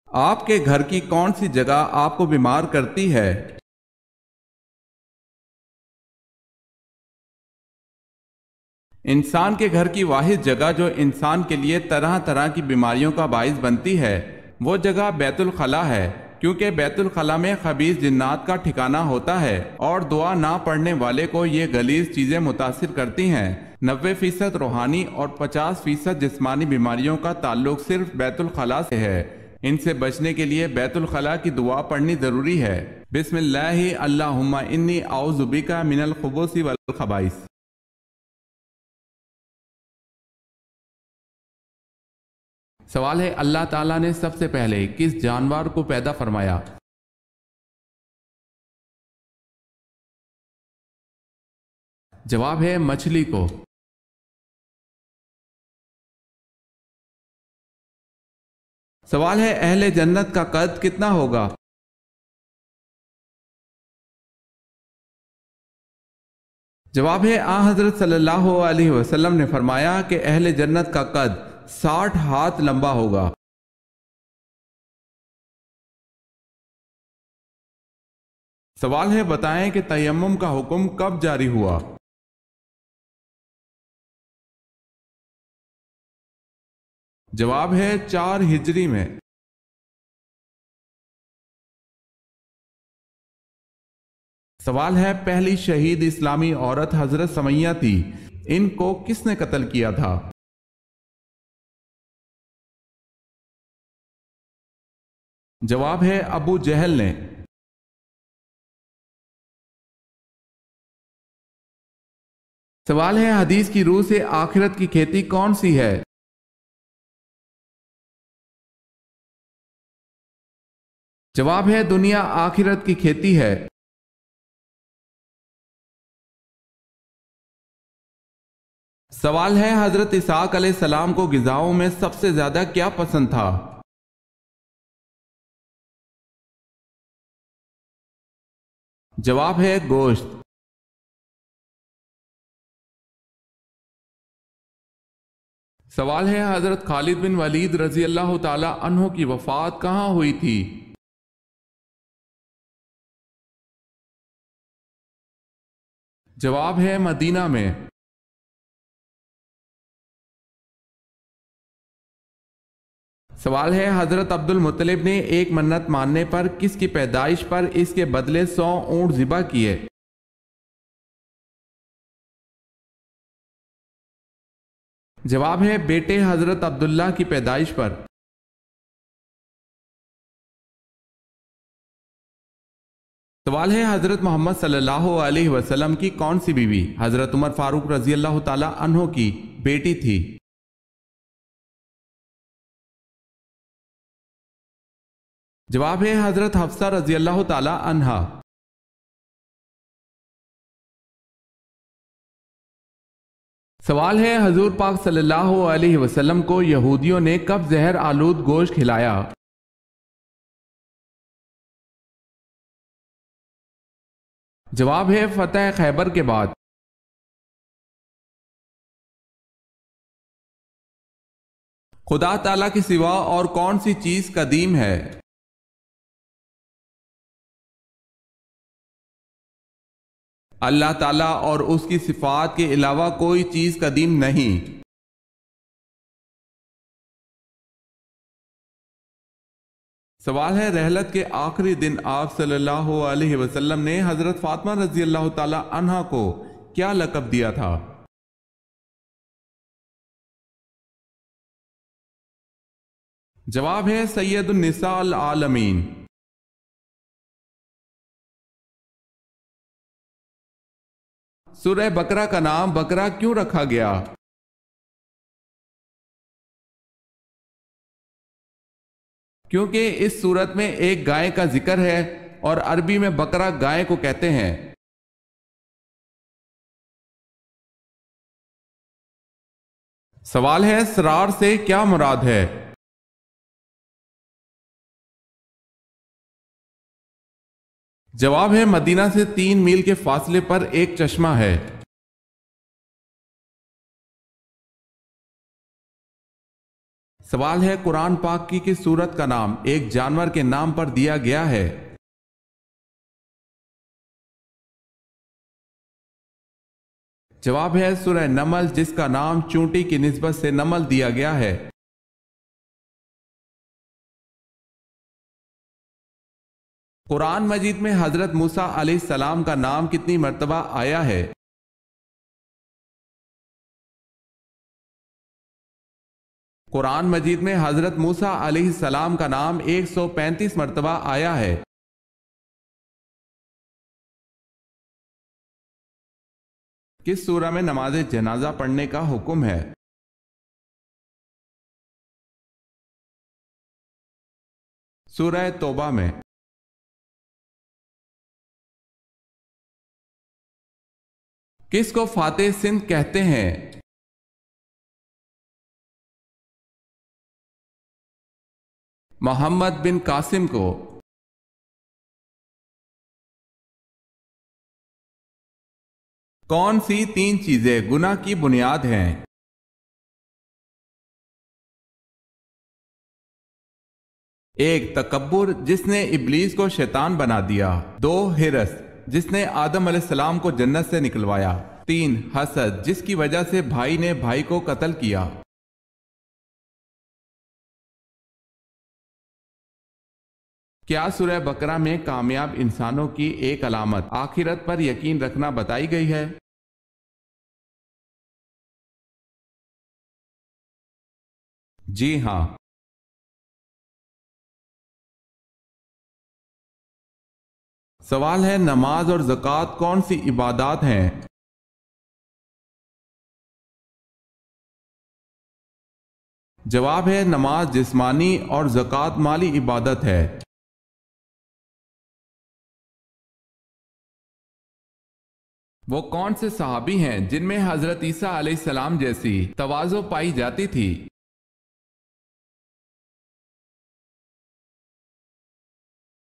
آپ کے گھر کی کون سی جگہ آپ کو بیمار کرتی ہے؟ انسان کے گھر کی واحد جگہ جو انسان کے لیے طرح طرح کی بیماریوں کا باعث بنتی ہے وہ جگہ بیت الخلاء ہے، کیونکہ بیت الخلاء میں خبیث جنات کا ٹھکانہ ہوتا ہے اور دعا نہ پڑھنے والے کو یہ غلیظ چیزیں متاثر کرتی ہیں۔ 90% روحانی اور 50% جسمانی بیماریوں کا تعلق صرف بیت الخلاء سے ہے۔ ان سے بچنے کے لیے بیت الخلاء کی دعا پڑھنی ضروری ہے۔ بسم اللہ اللہم انی اعوذ بک من الخبث والخبائث۔ سوال ہے، اللہ تعالیٰ نے سب سے پہلے کس جانور کو پیدا فرمایا؟ جواب ہے مچھلی کو۔ سوال ہے، اہل جنت کا قد کتنا ہوگا؟ جواب ہے، حضرت صلی اللہ علیہ وسلم نے فرمایا کہ اہل جنت کا قد 60 ہاتھ لمبا ہوگا۔ سوال ہے، بتائیں کہ تیمم کا حکم کب جاری ہوا؟ جواب ہے 4 ہجری میں۔ سوال ہے، پہلی شہید اسلامی عورت حضرت سمیہ تھی، ان کو کس نے قتل کیا تھا؟ جواب ہے ابو جہل نے۔ سوال ہے، حدیث کی روح سے آخرت کی کھیتی کون سی ہے؟ جواب ہے دنیا آخرت کی کھیتی ہے۔ سوال ہے، حضرت اسحاق علیہ السلام کو غذاؤں میں سب سے زیادہ کیا پسند تھا؟ جواب ہے گوشت۔ سوال ہے، حضرت خالد بن ولید رضی اللہ تعالی عنہ کی وفات کہاں ہوئی تھی؟ جواب ہے مدینہ میں۔ سوال ہے، حضرت عبد المطلب نے ایک منت ماننے پر کس کی پیدائش پر اس کے بدلے 100 اونٹ ذبح کیے؟ جواب ہے بیٹے حضرت عبداللہ کی پیدائش پر۔ سوال ہے، حضرت محمد صلی اللہ علیہ وسلم کی کون سی بیوی حضرت عمر فاروق رضی اللہ تعالی عنہ کی بیٹی تھی؟ جواب ہے حضرت حفصہ رضی اللہ تعالی عنہا۔ سوال ہے، حضور پاک صلی اللہ علیہ وسلم کو یہودیوں نے کب زہر آلود گوشت کھلایا؟ جواب ہے فتح خیبر کے بعد۔ خدا تعالیٰ کے سوا اور کون سی چیز قدیم ہے؟ اللہ تعالیٰ اور اس کی صفات کے علاوہ کوئی چیز قدیم نہیں۔ سوال ہے، رحلت کے آخری دن آپ صلی اللہ علیہ وسلم نے حضرت فاطمہ رضی اللہ تعالی عنہا کو کیا لقب دیا تھا؟ جواب ہے سید النساء العالمین۔ سورہ بقرہ کا نام بقرہ کیوں رکھا گیا؟ کیونکہ اس صورت میں ایک گائے کا ذکر ہے اور عربی میں بقرہ گائے کو کہتے ہیں۔ سوال ہے، سرار سے کیا مراد ہے؟ جواب ہے مدینہ سے 3 میل کے فاصلے پر ایک چشمہ ہے۔ سوال ہے قرآن پاک کی کس سورت کا نام ایک جانور کے نام پر دیا گیا ہے؟ جواب ہے سورہ نمل، جس کا نام چونٹی کی نسبت سے نمل دیا گیا ہے۔ قرآن مجید میں حضرت موسیٰ علیہ السلام کا نام کتنی مرتبہ آیا ہے؟ قرآن مجید میں حضرت موسیٰ علیہ السلام کا نام 135 مرتبہ آیا ہے۔ کس سورہ میں نماز جنازہ پڑھنے کا حکم ہے؟ سورہ توبہ میں۔ کس کو فاتح سندھ کہتے ہیں؟ محمد بن قاسم کو۔ کون سی 3 چیزیں گناہ کی بنیاد ہیں؟ ایک تکبر، جس نے ابلیس کو شیطان بنا دیا۔ 2 ہرس، جس نے آدم علیہ السلام کو جنت سے نکلوایا۔ 3 حسد، جس کی وجہ سے بھائی نے بھائی کو قتل کیا۔ کیا سورہ بقرہ میں کامیاب انسانوں کی ایک علامت آخرت پر یقین رکھنا بتائی گئی ہے؟ جی ہاں۔ سوال ہے نماز اور زکوٰۃ کون سی عبادات ہیں؟ جواب ہے نماز جسمانی اور زکوٰۃ مالی عبادت ہے۔ وہ کون سے صحابی ہیں جن میں حضرت عیسیٰ علیہ السلام جیسی تواضع پائی جاتی تھی؟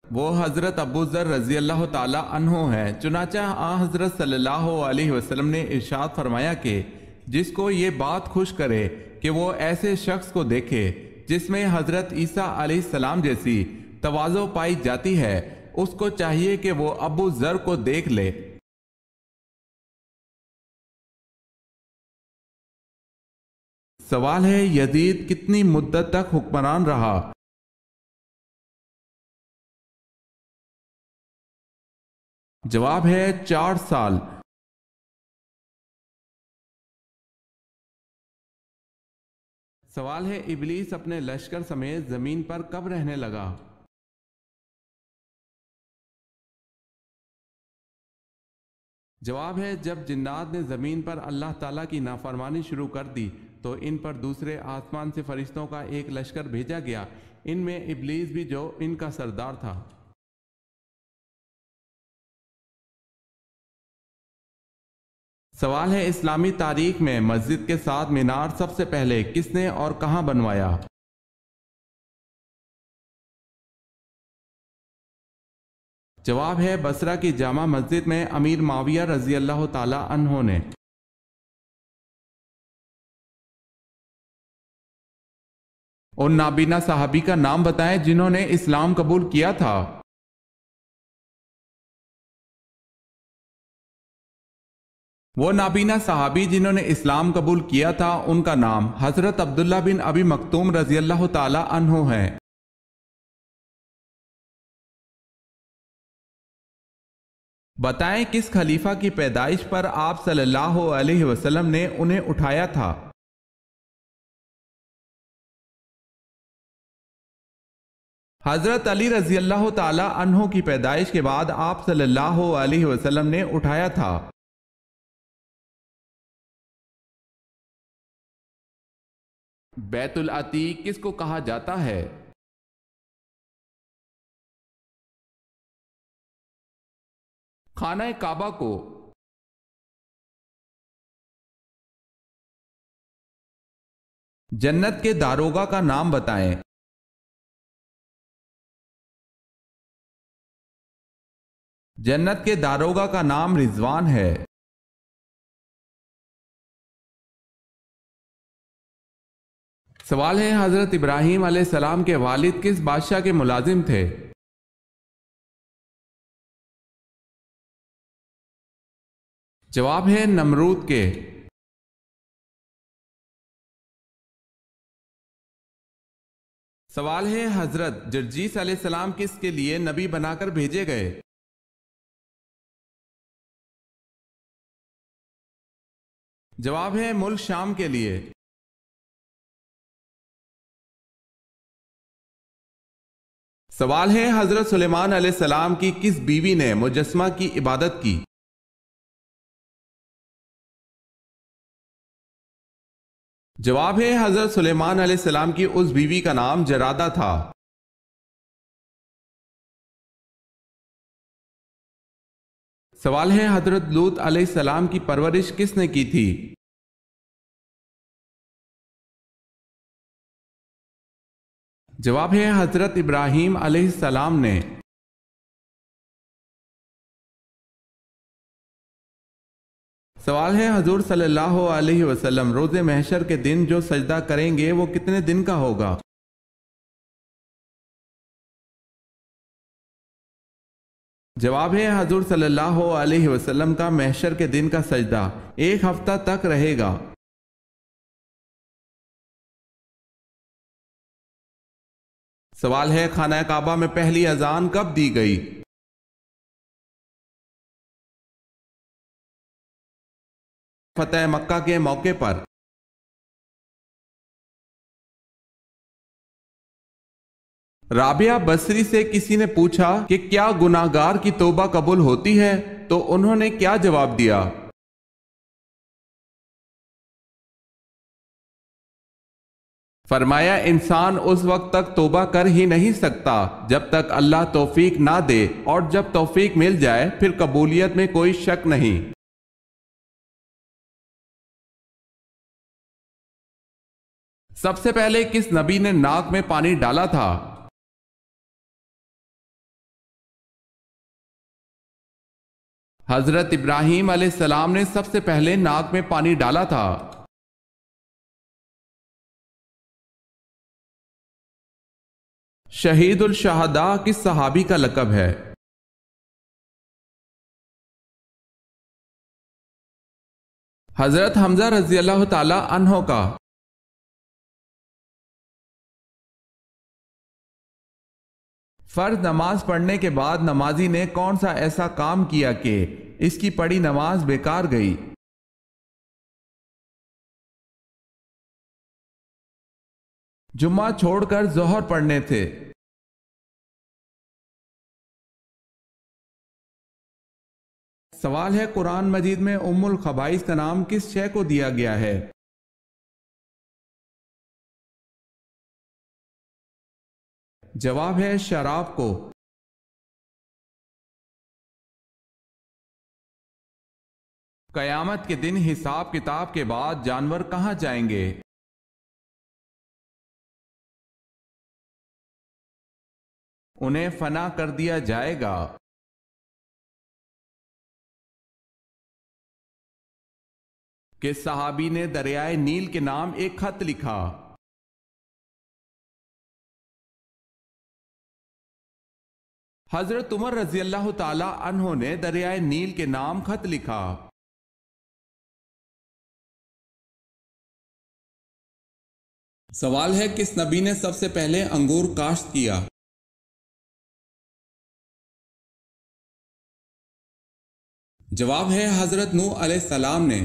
وہ حضرت ابو ذر رضی اللہ تعالی عنہ ہیں۔ چنانچہ حضرت صلی اللہ علیہ وسلم نے ارشاد فرمایا کہ جس کو یہ بات خوش کرے کہ وہ ایسے شخص کو دیکھے جس میں حضرت عیسیٰ علیہ السلام جیسی تواضع پائی جاتی ہے، اس کو چاہیے کہ وہ ابو ذر کو دیکھ لے۔ سوال ہے یزید کتنی مدت تک حکمران رہا؟ جواب ہے 4 سال۔ سوال ہے ابلیس اپنے لشکر سمیت زمین پر کب رہنے لگا؟ جواب ہے جب جنات نے زمین پر اللہ تعالیٰ کی نافرمانی شروع کر دی تو ان پر دوسرے آسمان سے فرشتوں کا ایک لشکر بھیجا گیا، ان میں ابلیس بھی جو ان کا سردار تھا۔ سوال ہے اسلامی تاریخ میں مسجد کے ساتھ مینار سب سے پہلے کس نے اور کہاں بنوایا؟ جواب ہے بصرہ کی جامع مسجد میں امیر معاویہ رضی اللہ تعالی عنہ نے۔ اور نابینا صحابی کا نام بتائیں جنہوں نے اسلام قبول کیا تھا۔ وہ نابینا صحابی جنہوں نے اسلام قبول کیا تھا ان کا نام حضرت عبداللہ بن ابی مکتوم رضی اللہ تعالی عنہ ہے۔ بتائیں کس خلیفہ کی پیدائش پر آپ صلی اللہ علیہ وسلم نے انہیں اٹھایا تھا؟ حضرت علی رضی اللہ تعالی عنہ کی پیدائش کے بعد آپ صلی اللہ علیہ وسلم نے اٹھایا تھا۔ بیت العتیق کس کو کہا جاتا ہے؟ خانہ کعبہ کو۔ جنت کے داروغہ کا نام بتائیں۔ جنت کے داروغہ کا نام رضوان ہے۔ سوال ہے حضرت ابراہیم علیہ السلام کے والد کس بادشاہ کے ملازم تھے؟ جواب ہے نمرود کے۔ سوال ہے حضرت جرجیس علیہ السلام کس کے لیے نبی بنا کر بھیجے گئے؟ جواب ہے ملک شام کے لیے۔ سوال ہے حضرت سلیمان علیہ السلام کی کس بیوی نے مجسمہ کی عبادت کی؟ جواب ہے حضرت سلیمان علیہ السلام کی اس بیوی کا نام جرادہ تھا۔ سوال ہے حضرت لوط علیہ السلام کی پرورش کس نے کی تھی؟ جواب ہے حضرت ابراہیم علیہ السلام نے۔ سوال ہے حضور صلی اللہ علیہ وسلم روز محشر کے دن جو سجدہ کریں گے وہ کتنے دن کا ہوگا؟ جواب ہے حضور صلی اللہ علیہ وسلم کا محشر کے دن کا سجدہ 1 ہفتہ تک رہے گا۔ سوال ہے خانہ کعبہ میں پہلی اذان کب دی گئی؟ فتح مکہ کے موقع پر۔ رابعہ بصری سے کسی نے پوچھا کہ کیا گناہگار کی توبہ قبول ہوتی ہے تو انہوں نے کیا جواب دیا؟ فرمایا انسان اس وقت تک توبہ کر ہی نہیں سکتا جب تک اللہ توفیق نہ دے، اور جب توفیق مل جائے پھر قبولیت میں کوئی شک نہیں۔ سب سے پہلے کس نبی نے ناک میں پانی ڈالا تھا؟ حضرت ابراہیم علیہ السلام نے سب سے پہلے ناک میں پانی ڈالا تھا۔ شہید الشہداء کس صحابی کا لقب ہے؟ حضرت حمزہ رضی اللہ تعالی عنہ کا۔ فرض نماز پڑھنے کے بعد نمازی نے کون سا ایسا کام کیا کہ اس کی پڑھی نماز بیکار گئی؟ جمعہ چھوڑ کر ظہر پڑھنے تھے۔ سوال ہے قرآن مجید میں ام الخبائث کا نام کس شے کو دیا گیا ہے؟ جواب ہے شراب کو۔ قیامت کے دن حساب کتاب کے بعد جانور کہاں جائیں گے؟ انہیں فنا کر دیا جائے گا۔ کس صحابی نے دریائے نیل کے نام ایک خط لکھا؟ حضرت عمر رضی اللہ تعالی عنہ نے دریائے نیل کے نام خط لکھا۔ سوال ہے کس نبی نے سب سے پہلے انگور کاشت کیا؟ جواب ہے حضرت نوح علیہ السلام نے۔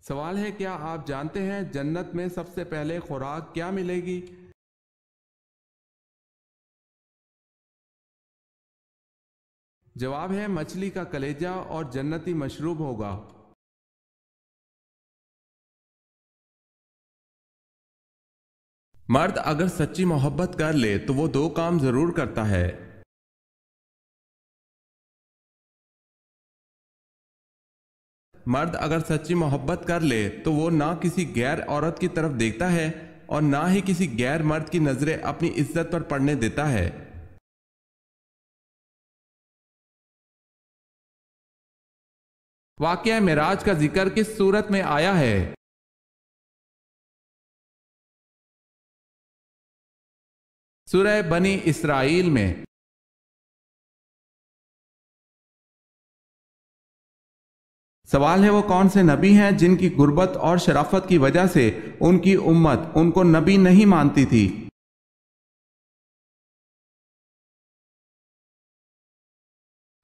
سوال ہے کیا آپ جانتے ہیں جنت میں سب سے پہلے خوراک کیا ملے گی؟ جواب ہے مچھلی کا کلیجہ اور جنتی مشروب ہوگا۔ مرد اگر سچی محبت کر لے تو وہ 2 کام ضرور کرتا ہے۔ مرد اگر سچی محبت کر لے تو وہ نہ کسی غیر عورت کی طرف دیکھتا ہے اور نہ ہی کسی غیر مرد کی نظریں اپنی عزت پر پڑنے دیتا ہے۔ واقعہ معراج کا ذکر کس صورت میں آیا ہے؟ سورہ بنی اسرائیل میں۔ سوال ہے وہ کون سے نبی ہیں جن کی غربت اور شرافت کی وجہ سے ان کی امت ان کو نبی نہیں مانتی تھی؟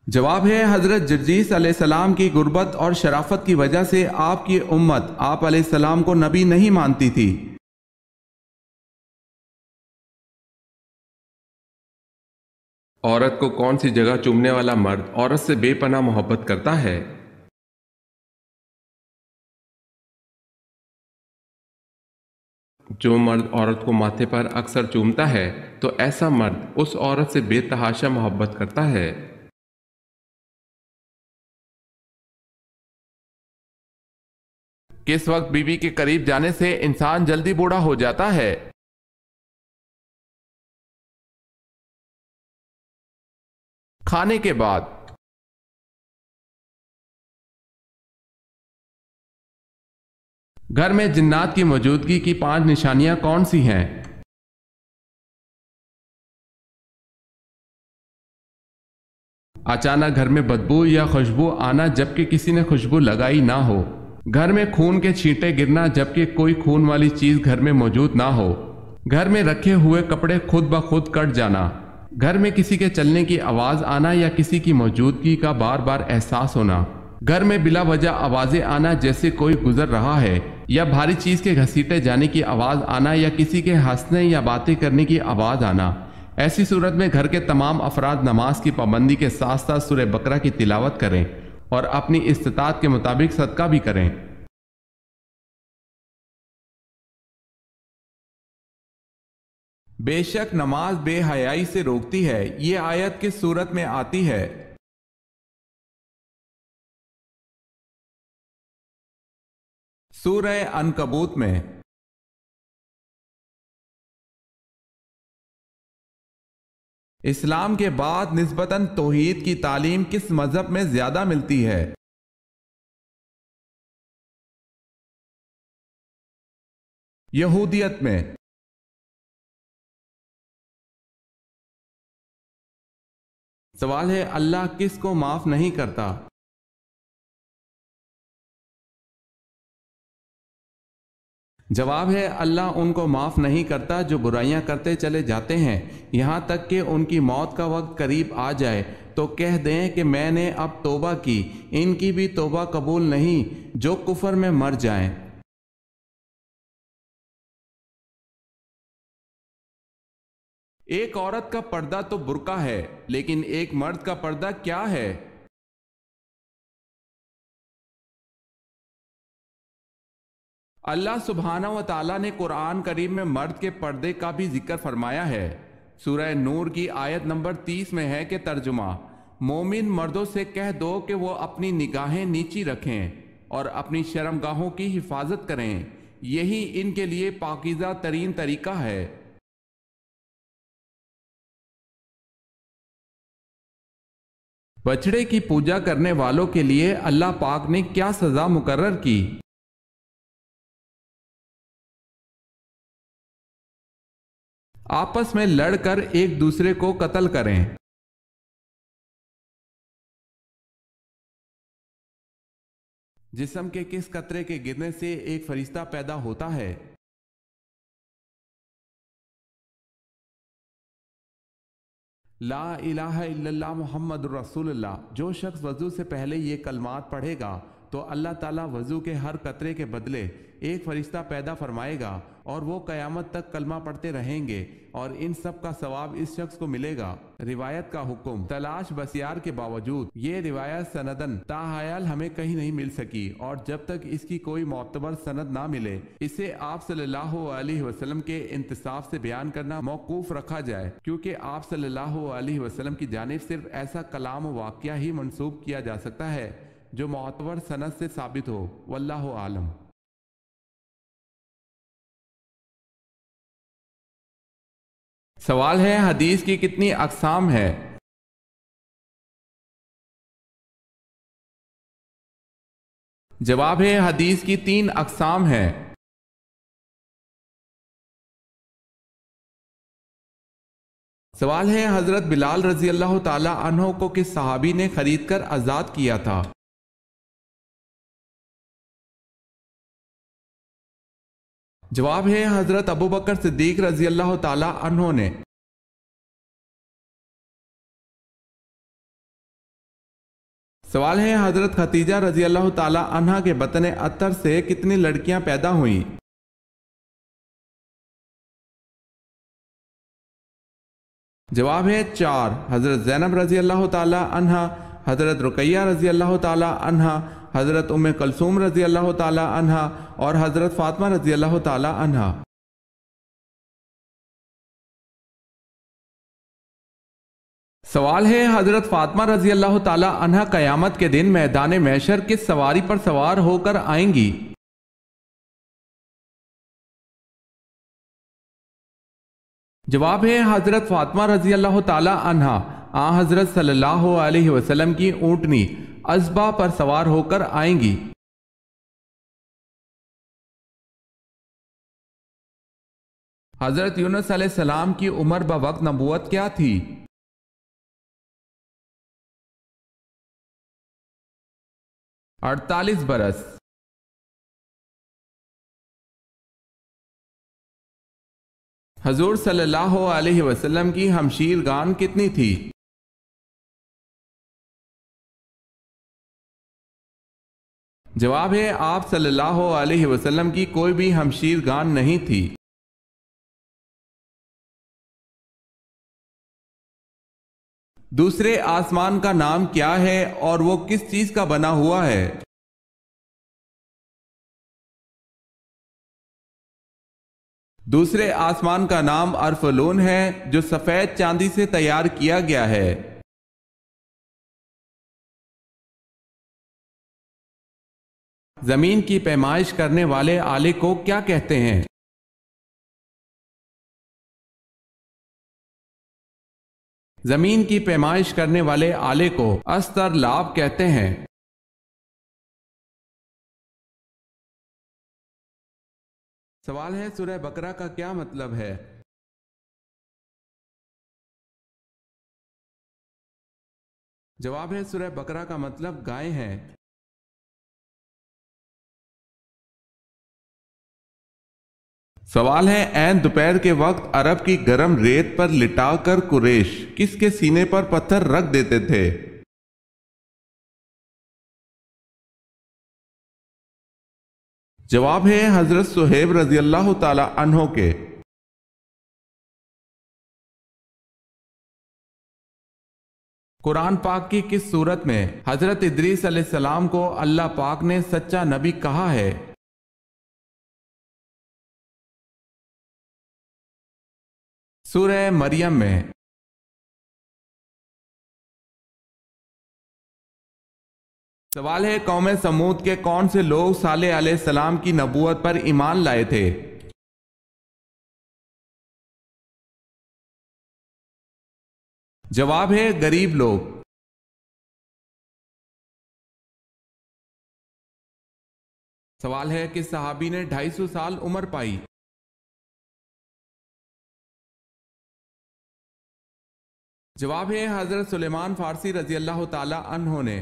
جواب ہے حضرت جرجیس علیہ السلام کی غربت اور شرافت کی وجہ سے آپ کی امت آپ علیہ السلام کو نبی نہیں مانتی تھی۔ عورت کو کون سی جگہ چومنے والا مرد عورت سے بے پناہ محبت کرتا ہے؟ جو مرد عورت کو ماتھے پر اکثر چومتا ہے تو ایسا مرد اس عورت سے بے تحاشا محبت کرتا ہے۔ کس وقت بیوی کے قریب جانے سے انسان جلدی بوڑھا ہو جاتا ہے؟ کھانے کے بعد۔ گھر میں جنات کی موجودگی کی 5 نشانیاں کون سی ہیں؟ اچانک گھر میں بدبو یا خوشبو آنا جبکہ کسی نے خوشبو لگائی نہ ہو۔ گھر میں خون کے چھینٹے گرنا جبکہ کوئی خون والی چیز گھر میں موجود نہ ہو۔ گھر میں رکھے ہوئے کپڑے خود بخود کٹ جانا۔ گھر میں کسی کے چلنے کی آواز آنا یا کسی کی موجودگی کا بار بار احساس ہونا۔ گھر میں بلا وجہ آوازیں آنا جیسے کوئی گزر رہا ہے، یا بھاری چیز کے گھسیٹے جانے کی آواز آنا یا کسی کے ہنسنے یا باتیں کرنے کی آواز آنا۔ ایسی صورت میں گھر کے تمام افراد نماز کی پابندی کے ساتھ ساتھ سورہ بقرہ کی تلاوت کریں اور اپنی استطاعت کے مطابق صدقہ بھی کریں۔ بے شک نماز بے حیائی سے روکتی ہے، یہ آیت کس صورت میں آتی ہے؟ سورہ عنکبوت میں۔ اسلام کے بعد نسبتاً توحید کی تعلیم کس مذہب میں زیادہ ملتی ہے؟ یہودیت میں۔ سوال ہے اللہ کس کو معاف نہیں کرتا؟ جواب ہے اللہ ان کو معاف نہیں کرتا جو برائیاں کرتے چلے جاتے ہیں یہاں تک کہ ان کی موت کا وقت قریب آ جائے تو کہہ دیں کہ میں نے اب توبہ کی، ان کی بھی توبہ قبول نہیں جو کفر میں مر جائیں۔ ایک عورت کا پردہ تو برقع ہے، لیکن ایک مرد کا پردہ کیا ہے؟ اللہ سبحانہ و تعالیٰ نے قرآن کریم میں مرد کے پردے کا بھی ذکر فرمایا ہے۔ سورہ نور کی آیت نمبر 30 میں ہے کہ ترجمہ، مومن مردوں سے کہہ دو کہ وہ اپنی نگاہیں نیچی رکھیں اور اپنی شرمگاہوں کی حفاظت کریں، یہی ان کے لیے پاکیزہ ترین طریقہ ہے۔ بچڑے کی پوجا کرنے والوں کے لیے اللہ پاک نے کیا سزا مقرر کی؟ آپس میں لڑ کر ایک دوسرے کو قتل کریں۔ جسم کے کس قطرے کے گرنے سے ایک فرشتہ پیدا ہوتا ہے؟ لا الہ الا اللہ محمد رسول اللہ۔ جو شخص وضو سے پہلے یہ کلمات پڑھے گا تو اللہ تعالیٰ وضو کے ہر قطرے کے بدلے ایک فرشتہ پیدا فرمائے گا اور وہ قیامت تک کلمہ پڑھتے رہیں گے اور ان سب کا ثواب اس شخص کو ملے گا۔ روایت کا حکم تلاش بسیار کے باوجود یہ روایت سندن تاحیال ہمیں کہیں نہیں مل سکی، اور جب تک اس کی کوئی معتبر سند نہ ملے اسے آپ صلی اللہ علیہ وسلم کے انتصاف سے بیان کرنا موقوف رکھا جائے، کیونکہ آپ صلی اللہ علیہ وسلم کی جانب صرف ایسا کلام و واقعہ ہی منسوب کیا جا سکتا ہے جو معتبر سند سے ثابت ہو۔ واللہ عالم۔ سوال ہے حدیث کی کتنی اقسام ہے؟ جواب ہے حدیث کی 3 اقسام ہیں۔ سوال ہے حضرت بلال رضی اللہ تعالی عنہ کو کس صحابی نے خرید کر آزاد کیا تھا؟ جواب ہے حضرت ابو بکر صدیق رضی اللہ تعالی عنہ نے۔ سوال ہے حضرت خدیجہ رضی اللہ تعالی عنہ کے بطن اطہر سے کتنی لڑکیاں پیدا ہوئیں؟ جواب ہے 4۔ حضرت زینب رضی اللہ تعالی عنہ، حضرت رقیہ رضی اللہ تعالی عنہ، حضرت ام کلثوم رضی اللہ تعالی عنہ اور حضرت فاطمہ رضی اللہ تعالی عنہ۔ سوال ہے حضرت فاطمہ رضی اللہ تعالی عنہ قیامت کے دن میدان محشر کس سواری پر سوار ہو کر آئیں گی؟ جواب ہے حضرت فاطمہ رضی اللہ تعالی عنہ حضرت صلی اللہ علیہ وسلم کی اونٹنی عذبہ پر سوار ہو کر آئیں گی۔ حضرت یونس علیہ السلام کی عمر بوقت نبوت کیا تھی؟ « 48 برس۔ حضور صلی اللہ علیہ وسلم کی ہمشیر گان کتنی تھی؟ جواب ہے آپ صلی اللہ علیہ وسلم کی کوئی بھی ہمشیر گان نہیں تھی۔ دوسرے آسمان کا نام کیا ہے اور وہ کس چیز کا بنا ہوا ہے؟ دوسرے آسمان کا نام ارفلون ہے جو سفید چاندی سے تیار کیا گیا ہے۔ زمین کی پیمائش کرنے والے آلے کو کیا کہتے ہیں؟ زمین کی پیمائش کرنے والے آلے کو استرلاب کہتے ہیں۔ سوال ہے سورہ بقرہ کا کیا مطلب ہے؟ جواب ہے سورہ بقرہ کا مطلب گائے ہیں۔ سوال ہے عین دوپہر کے وقت عرب کی گرم ریت پر لٹا کر قریش کس کے سینے پر پتھر رکھ دیتے تھے؟ جواب ہے حضرت صہیب رضی اللہ تعالی عنہ کے۔ قرآن پاک کی کس صورت میں حضرت ادریس علیہ السلام کو اللہ پاک نے سچا نبی کہا ہے؟ سورہ مریم میں۔ سوال ہے قوم سمود کے کون سے لوگ صالح علیہ السلام کی نبوت پر ایمان لائے تھے؟ جواب ہے غریب لوگ۔ سوال ہے کہ صحابی نے 250 سال عمر پائی؟ جواب ہے حضرت سلیمان فارسی رضی اللہ تعالی عنہ نے۔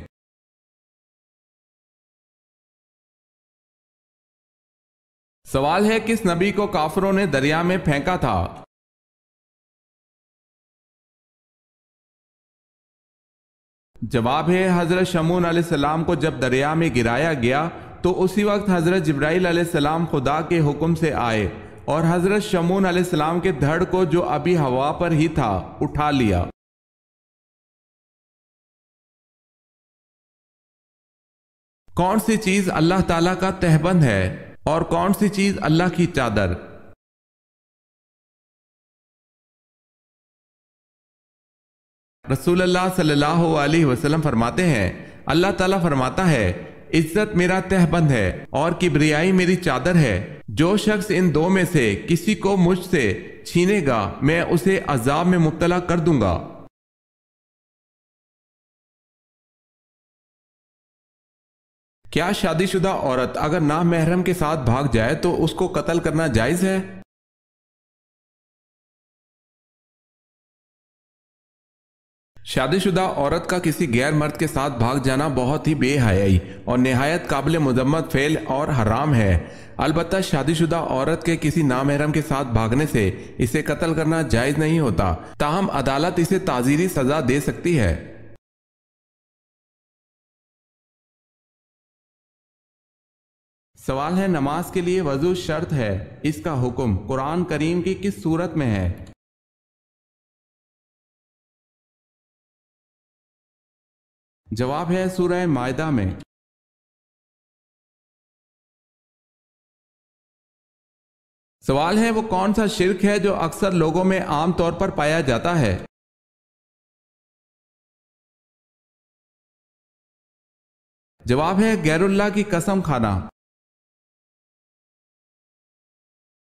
سوال ہے کس نبی کو کافروں نے دریا میں پھینکا تھا؟ جواب ہے حضرت شمعون علیہ السلام کو جب دریا میں گرایا گیا تو اسی وقت حضرت جبرائیل علیہ السلام خدا کے حکم سے آئے اور حضرت شمعون علیہ السلام کے دھڑ کو جو ابھی ہوا پر ہی تھا اٹھا لیا۔ کون سی چیز اللہ تعالیٰ کا تہبند ہے اور کون سی چیز اللہ کی چادر؟ رسول اللہ صلی اللہ علیہ وسلم فرماتے ہیں اللہ تعالیٰ فرماتا ہے عزت میرا تہبند ہے اور کبریائی میری چادر ہے، جو شخص ان دو میں سے کسی کو مجھ سے چھینے گا میں اسے عذاب میں مبتلا کر دوں گا۔ کیا شادی شدہ عورت اگر نامحرم کے ساتھ بھاگ جائے تو اس کو قتل کرنا جائز ہے؟ شادی شدہ عورت کا کسی غیر مرد کے ساتھ بھاگ جانا بہت ہی بے حیائی اور نہایت قابل مذمت فعل اور حرام ہے۔ البتہ شادی شدہ عورت کے کسی نامحرم کے ساتھ بھاگنے سے اسے قتل کرنا جائز نہیں ہوتا، تاہم عدالت اسے تعزیری سزا دے سکتی ہے۔ سوال ہے، نماز کے لیے وضو شرط ہے، اس کا حکم قرآن کریم کی کس سورت میں ہے؟ جواب ہے سورہ مائدہ میں۔ سوال ہے، وہ کون سا شرک ہے جو اکثر لوگوں میں عام طور پر پایا جاتا ہے؟ جواب ہے غیر اللہ کی قسم کھانا۔